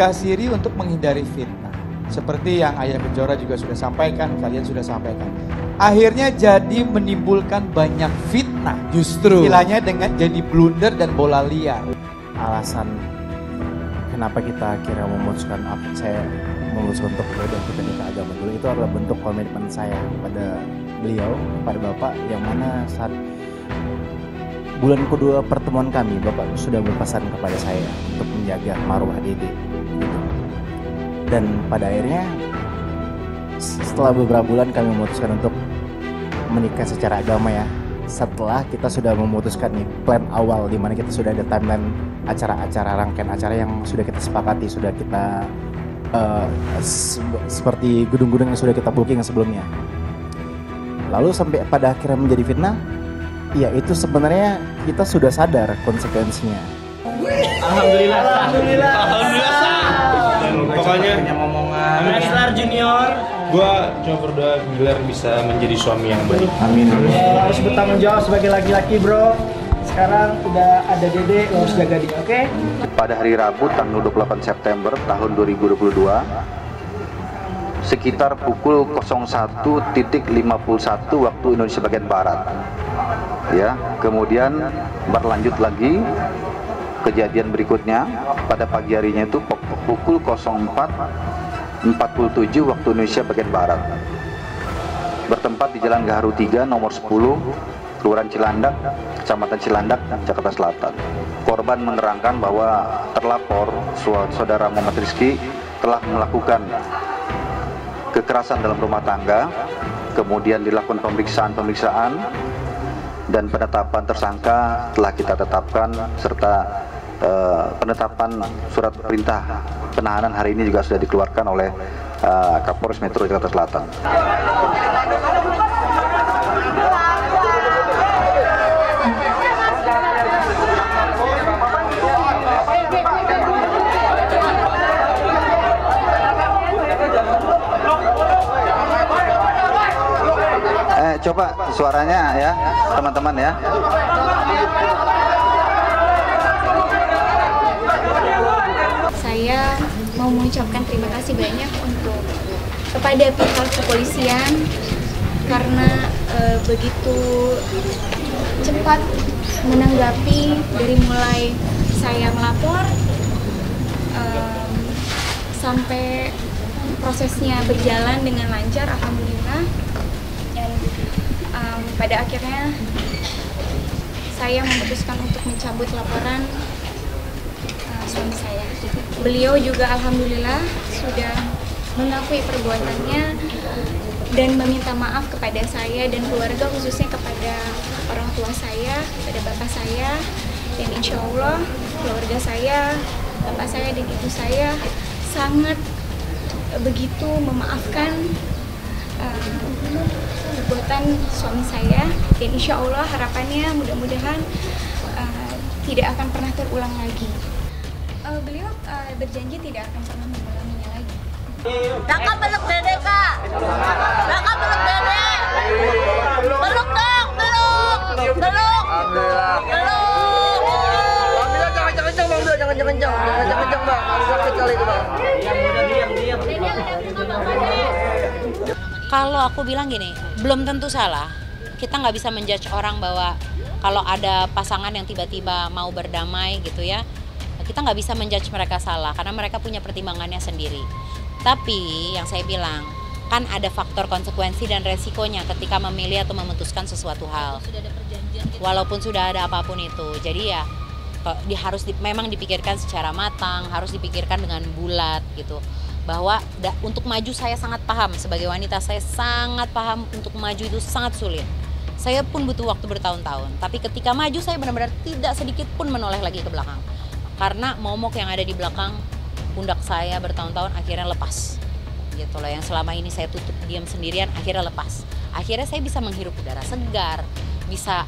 aplikasi diri untuk menghindari fitnah. Seperti yang Ayah Kejora juga sudah sampaikan, kalian sudah sampaikan. Akhirnya jadi menimbulkan banyak fitnah. Justru Istilahnya dengan jadi blunder dan bola liar. Alasan kenapa kita akhirnya memutuskan untuk berubah kita nikah agama dulu, itu adalah bentuk komitmen saya kepada beliau, kepada Bapak, yang mana saat bulan kedua pertemuan kami, Bapak sudah berpesan kepada saya untuk menjaga marwah Dede gitu. Dan pada akhirnya setelah beberapa bulan kami memutuskan untuk menikah secara agama ya. Setelah kita sudah memutuskan nih plan awal, di mana kita sudah ada timeline acara-acara, rangkaian acara yang sudah kita sepakati, sudah kita seperti gedung-gedung yang sudah kita booking sebelumnya. Lalu sampai pada akhirnya menjadi fitnah, ya itu sebenarnya kita sudah sadar konsekuensinya. Alhamdulillah. Pokoknya Wrestler Junior, gua cuma berdoa Gilar bisa menjadi suami yang baik. Amin. harus bertanggung jawab sebagai laki-laki, bro. Sekarang udah ada Dede, lo harus jaga dia, oke? Pada hari Rabu tanggal 28 September tahun 2022 sekitar pukul 01.51 waktu Indonesia bagian Barat. Ya, kemudian berlanjut lagi kejadian berikutnya pada pagi harinya itu pukul 04.47 waktu Indonesia bagian Barat. Bertempat di Jalan Gaharu 3 nomor 10, Kelurahan Cilandak, Kecamatan Cilandak, Jakarta Selatan. Korban menerangkan bahwa terlapor saudara Muhammad Rizky telah melakukan kekerasan dalam rumah tangga, kemudian dilakukan pemeriksaan dan penetapan tersangka telah kita tetapkan, serta penetapan surat perintah penahanan hari ini juga sudah dikeluarkan oleh Kapolres Metro Jakarta Selatan. Coba suaranya ya, teman-teman ya. Saya mau mengucapkan terima kasih banyak kepada pihak kepolisian karena begitu cepat menanggapi dari mulai saya melapor sampai prosesnya berjalan dengan lancar, alhamdulillah. Dan pada akhirnya saya memutuskan untuk mencabut laporan suami saya. Beliau juga alhamdulillah sudah mengakui perbuatannya dan meminta maaf kepada saya dan keluarga, khususnya kepada orang tua saya, kepada bapak saya, dan insya Allah keluarga saya, bapak saya dan ibu saya sangat begitu memaafkan perbuatan suami saya, dan insya Allah harapannya mudah-mudahan tidak akan pernah terulang lagi. Beliau berjanji tidak akan pernah mengulanginya lagi. Kakak peluk Dede, Kak. Kakak peluk Dede. Peluk dong, peluk. Peluk. Jangan kencang, Bang. Sakit kali itu, Bang. Kalau aku bilang gini, belum tentu salah. Kita nggak bisa menjudge orang bahwa kalau ada pasangan yang tiba-tiba mau berdamai gitu ya, kita nggak bisa menjudge mereka salah karena mereka punya pertimbangannya sendiri. Tapi yang saya bilang, kan ada faktor konsekuensi dan resikonya ketika memilih atau memutuskan sesuatu hal. Walaupun sudah ada apapun itu. Jadi ya memang dipikirkan secara matang, harus dipikirkan dengan bulat gitu. Bahwa untuk maju saya sangat paham, sebagai wanita saya sangat paham untuk maju itu sangat sulit. Saya pun butuh waktu bertahun-tahun, tapi ketika maju saya benar-benar tidak sedikit pun menoleh lagi ke belakang. Karena momok yang ada di belakang pundak saya bertahun-tahun akhirnya lepas. Gitu loh, yang selama ini saya tutup diam sendirian akhirnya lepas. Akhirnya saya bisa menghirup udara segar, bisa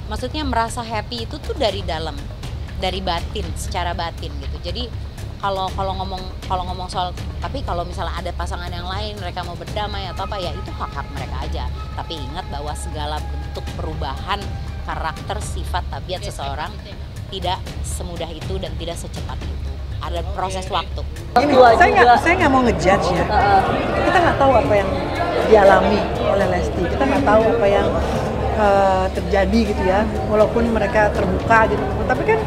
maksudnya merasa happy itu tuh dari dalam, dari batin, secara batin gitu. Jadi kalau ngomong soal, tapi kalau misalnya ada pasangan yang lain mereka mau berdamai atau apa ya itu hak-hak mereka aja. Tapi ingat bahwa segala bentuk perubahan karakter, sifat, tabiat seseorang tidak semudah itu dan tidak secepat itu. ada proses waktu. Saya nggak mau ngejudge ya. Kita nggak tahu apa yang dialami oleh Lesti. Kita nggak tahu apa yang terjadi gitu ya. Walaupun mereka terbuka gitu, tapi kan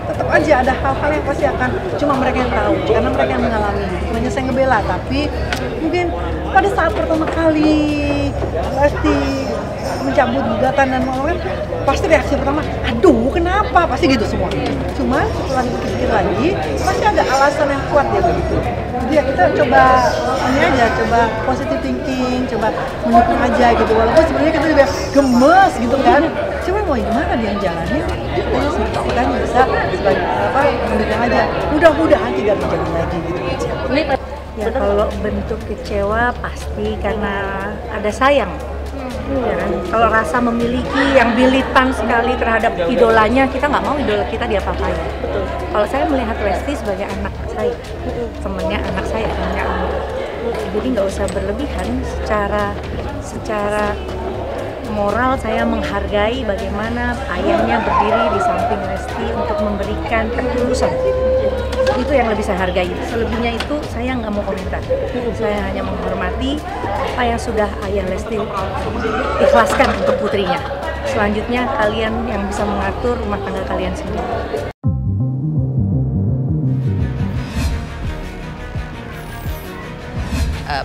tetap aja ada hal-hal yang pasti akan cuma mereka yang tahu karena mereka yang mengalami. Makanya saya ngebela, tapi mungkin pada saat pertama kali Lesti mencabut gugatan dan mau kan pasti reaksi pertama, aduh kenapa, pasti gitu semua. Cuma setelah dipikir lagi pasti ada alasan yang kuat ya begitu. Jadi ya kita coba ini aja, coba positive thinking, coba mendukung aja gitu. Walaupun sebenarnya kita juga gemes gitu kan. Cuma mau gimana dia yang jalanin, kita kan bisa sebagai mendukung aja. Mudah-mudahan tidak terjadi lagi gitu aja. Ya kalau bentuk kecewa pasti karena ada sayang. Ya kan? Kalau rasa memiliki yang militan sekali terhadap idolanya, kita nggak mau idola kita diapa-apain. Kalau saya melihat Lesti sebagai anak saya, temennya anak saya, temennya anak. Jadi nggak usah berlebihan. Secara moral saya menghargai bagaimana ayahnya berdiri di samping Lesti untuk memberikan ketulusan. Itu yang lebih saya hargai. Selebihnya itu saya nggak mau komentar. Saya hanya menghormati apa yang sudah ayah Lesti ikhlaskan untuk putrinya. Selanjutnya kalian yang bisa mengatur rumah tangga kalian sendiri.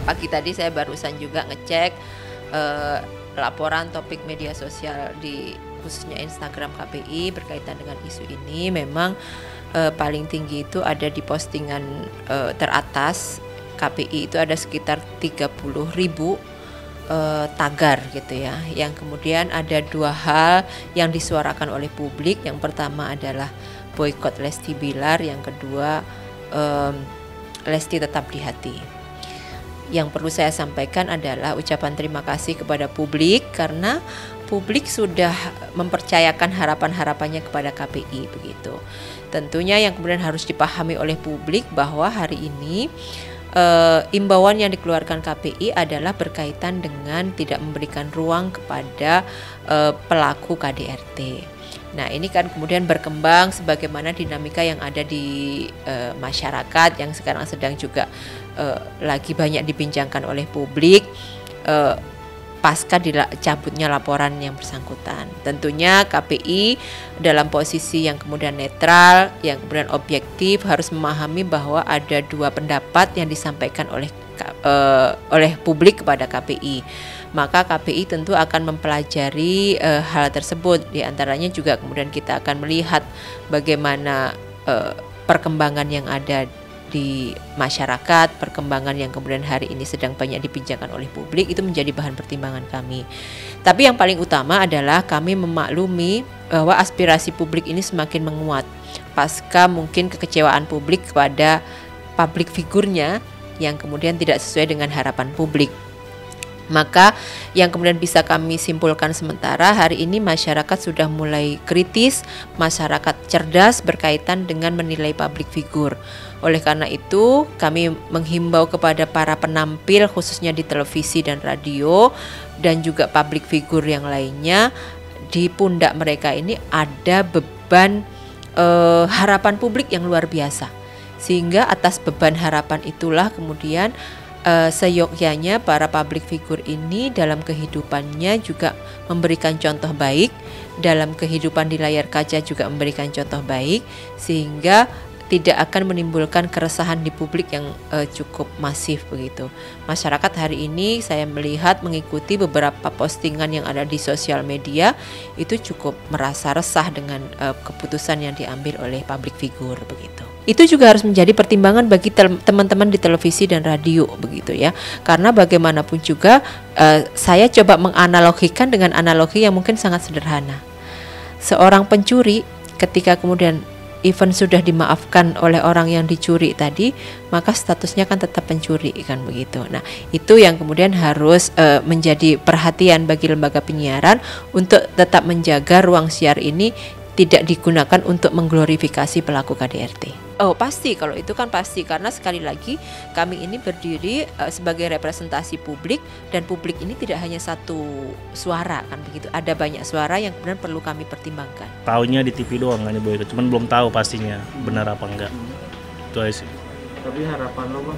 Pagi tadi saya barusan juga ngecek laporan topik media sosial di khususnya Instagram KPI berkaitan dengan isu ini. Memang paling tinggi itu ada di postingan teratas KPI itu ada sekitar 30.000 tagar gitu ya. Yang kemudian ada dua hal yang disuarakan oleh publik. Yang pertama adalah boykot Lesti Bilar, yang kedua Lesti tetap di hati. Yang perlu saya sampaikan adalah ucapan terima kasih kepada publik karena publik sudah mempercayakan harapan-harapannya kepada KPI begitu. Tentunya yang kemudian harus dipahami oleh publik bahwa hari ini imbauan yang dikeluarkan KPI adalah berkaitan dengan tidak memberikan ruang kepada pelaku KDRT. Nah ini kan kemudian berkembang sebagaimana dinamika yang ada di masyarakat yang sekarang sedang juga lagi banyak dibincangkan oleh publik pasca dicabutnya laporan yang bersangkutan. Tentunya KPI dalam posisi yang kemudian netral, yang kemudian objektif harus memahami bahwa ada dua pendapat yang disampaikan oleh publik kepada KPI. Maka KPI tentu akan mempelajari hal tersebut. Di antaranya juga kemudian kita akan melihat bagaimana perkembangan yang ada di masyarakat, perkembangan yang kemudian hari ini sedang banyak dibincangkan oleh publik, itu menjadi bahan pertimbangan kami. Tapi yang paling utama adalah kami memaklumi bahwa aspirasi publik ini semakin menguat pasca mungkin kekecewaan publik kepada publik figurnya yang kemudian tidak sesuai dengan harapan publik. Maka yang kemudian bisa kami simpulkan sementara hari ini masyarakat sudah mulai kritis, masyarakat cerdas berkaitan dengan menilai public figure. Oleh karena itu kami menghimbau kepada para penampil khususnya di televisi dan radio dan juga public figure yang lainnya, di pundak mereka ini ada beban harapan publik yang luar biasa. Sehingga atas beban harapan itulah kemudian seyogyanya para public figure ini dalam kehidupannya juga memberikan contoh baik, dalam kehidupan di layar kaca juga memberikan contoh baik, sehingga tidak akan menimbulkan keresahan di publik yang cukup masif begitu. Masyarakat hari ini saya melihat mengikuti beberapa postingan yang ada di sosial media itu cukup merasa resah dengan keputusan yang diambil oleh public figure begitu. Itu juga harus menjadi pertimbangan bagi teman-teman di televisi dan radio begitu ya. Karena bagaimanapun juga saya coba menganalogikan dengan analogi yang mungkin sangat sederhana. Seorang pencuri ketika kemudian even sudah dimaafkan oleh orang yang dicuri tadi, maka statusnya kan tetap pencuri kan begitu. Nah, itu yang kemudian harus menjadi perhatian bagi lembaga penyiaran untuk tetap menjaga ruang siar ini tidak digunakan untuk mengglorifikasi pelaku KDRT. Oh pasti, kalau itu kan pasti, karena sekali lagi kami ini berdiri sebagai representasi publik, dan publik ini tidak hanya satu suara kan begitu, ada banyak suara yang kemudian perlu kami pertimbangkan. Taunya di TV doang kan Ibu, cuman belum tahu pastinya benar apa enggak. Itu aja sih. Tapi harapan lo Bang?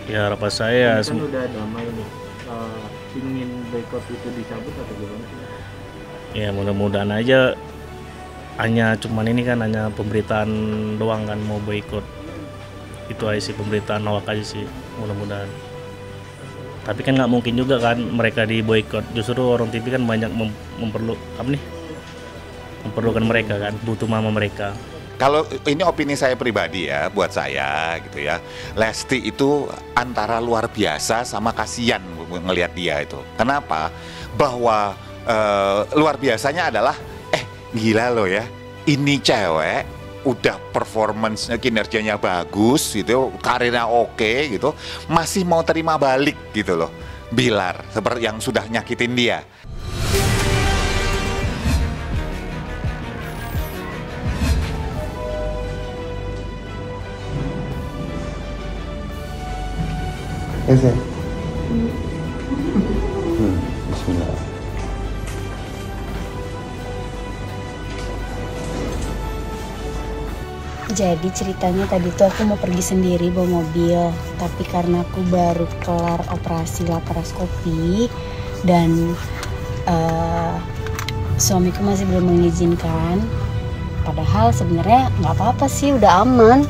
Ya harapan saya Ini kan udah damai nih, ingin boykot itu dicabut atau gimana? Ya mudah-mudahan aja, hanya cuman ini kan hanya pemberitaan doang kan mau boykot. Itu aja sih, pemberitaan hoax aja sih mudah-mudahan. Tapi kan nggak mungkin juga kan mereka di boykot, justru orang TV kan banyak memperlukan mereka kan, butuh mama mereka. Kalau ini opini saya pribadi ya, buat saya gitu ya, Lesti itu antara luar biasa sama kasihan ngelihat dia itu. Kenapa? Bahwa luar biasanya adalah, gila loh ya, ini cewek udah performance kinerjanya bagus gitu, karirnya oke gitu, masih mau terima balik gitu loh, Bilar seperti yang sudah nyakitin dia. Bismillah. Jadi ceritanya tadi tuh aku mau pergi sendiri bawa mobil, tapi karena aku baru kelar operasi laparoskopi dan suamiku masih belum mengizinkan. Padahal sebenarnya nggak apa-apa sih, udah aman.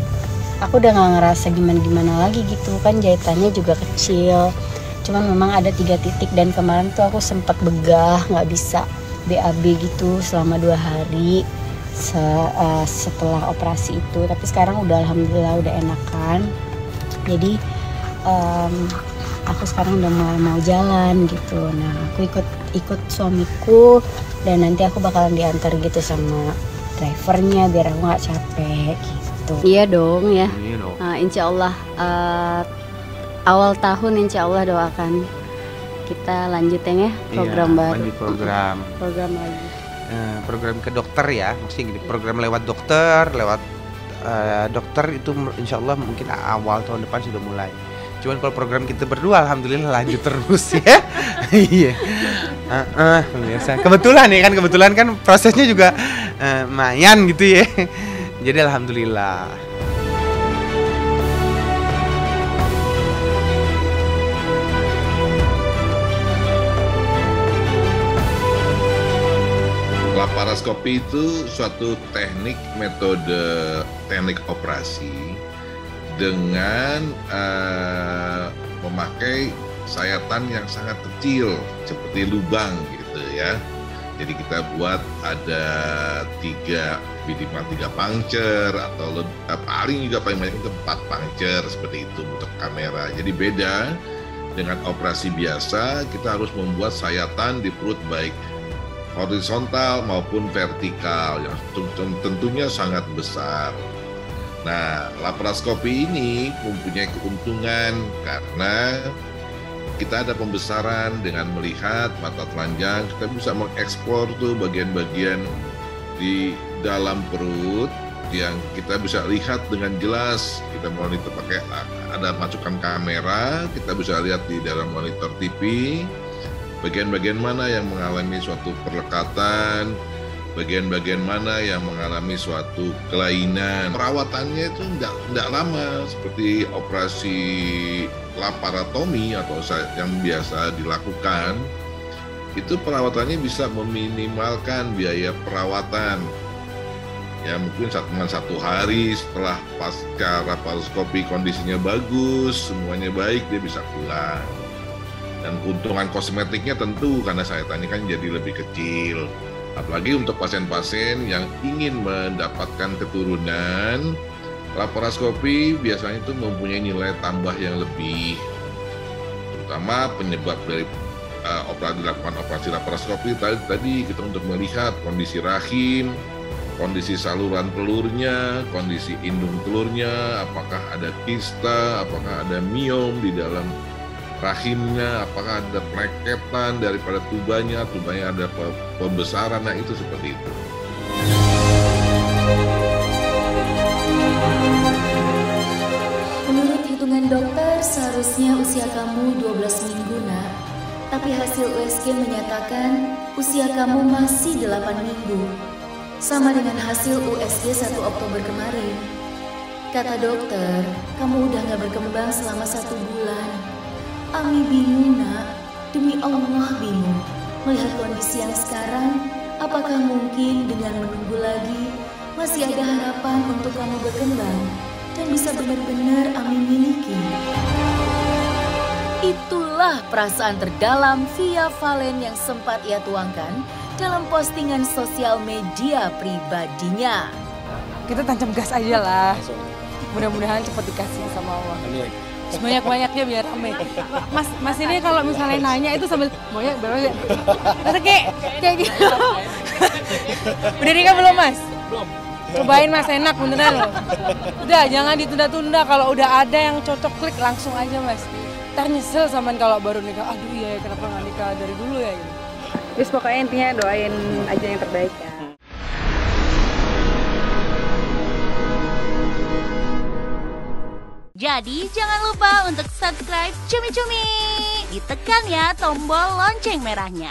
Aku udah nggak ngerasa gimana-gimana lagi gitu kan, jahitannya juga kecil. Cuman memang ada 3 titik dan kemarin tuh aku sempat begah, nggak bisa BAB gitu selama 2 hari setelah operasi itu. Tapi sekarang udah alhamdulillah udah enakan. Jadi aku sekarang udah mulai mau jalan gitu. Nah aku ikut suamiku dan nanti aku bakalan diantar gitu sama drivernya biar aku nggak capek gitu. Iya dong ya. Iya dong. Insya Allah awal tahun insya Allah doakan kita lanjutin ya program baru. Lanjut program. Program lagi. Program ke dokter ya, maksudnya gini, program lewat dokter, dokter itu insya Allah mungkin awal tahun depan sudah mulai. Cuman kalau program kita berdua alhamdulillah lanjut terus ya. Iya. Pemirsa. Kebetulan kan prosesnya juga lumayan gitu ya. Jadi alhamdulillah. Laparoskopi itu suatu teknik operasi dengan memakai sayatan yang sangat kecil seperti lubang gitu ya. Jadi kita buat ada 3 puncture atau paling banyak itu 4 puncture seperti itu untuk kamera. Jadi beda dengan operasi biasa, kita harus membuat sayatan di perut baik horizontal maupun vertikal yang tentunya sangat besar. Nah, laparoskopi ini mempunyai keuntungan karena kita ada pembesaran dengan melihat mata telanjang, kita bisa mengeksplor tuh bagian-bagian di dalam perut yang kita bisa lihat dengan jelas. Kita monitor pakai ada masukan kamera, kita bisa lihat di dalam monitor TV bagian-bagian mana yang mengalami suatu perlekatan, bagian-bagian mana yang mengalami suatu kelainan. Perawatannya itu tidak lama seperti operasi laparotomi atau yang biasa dilakukan. Itu perawatannya bisa meminimalkan biaya perawatan. Ya mungkin cuma 1 hari setelah pasca laparoskopi kondisinya bagus, semuanya baik, dia bisa pulang. Dan keuntungan kosmetiknya tentu karena sayatannya kan jadi lebih kecil. Apalagi untuk pasien-pasien yang ingin mendapatkan keturunan, laparoskopi biasanya itu mempunyai nilai tambah yang lebih. Terutama penyebab dari dilakukan operasi laparoskopi tadi kita untuk melihat kondisi rahim, kondisi saluran telurnya, kondisi indung telurnya, apakah ada kista, apakah ada miom di dalam rahimnya, apakah ada pleketan daripada tubanya ada pembesaran, nah itu seperti itu. Menurut hitungan dokter, seharusnya usia kamu 12 minggu, nak. Tapi hasil USG menyatakan usia kamu masih 8 minggu. Sama dengan hasil USG 1 Oktober kemarin. Kata dokter, kamu udah gak berkembang selama 1 bulan. Ami bingung nak, demi Allah bingung. Melihat kondisi yang sekarang, apakah mungkin dengan menunggu lagi masih ada harapan untuk kamu berkembang dan bisa benar-benar Ami miliki? Itulah perasaan terdalam Via Valen yang sempat ia tuangkan dalam postingan sosial media pribadinya. Kita tancap gas aja lah. Mudah-mudahan cepat dikasih sama Allah. Sebanyak-banyaknya biar rame. Mas ini kalau misalnya nanya itu sambil maunya berapa ya? Masa kayak gitu. Udah nikah belum Mas? Belum. Cobain Mas, enak beneran loh. Udah jangan ditunda-tunda, kalau udah ada yang cocok klik langsung aja Mas. Ntar nyesel sampean kalau baru nikah, aduh iya kenapa nggak nikah dari dulu ya gitu. Terus pokoknya intinya doain aja yang terbaik ya. Jadi jangan lupa untuk subscribe Cumi Cumi. Ditekan ya tombol lonceng merahnya.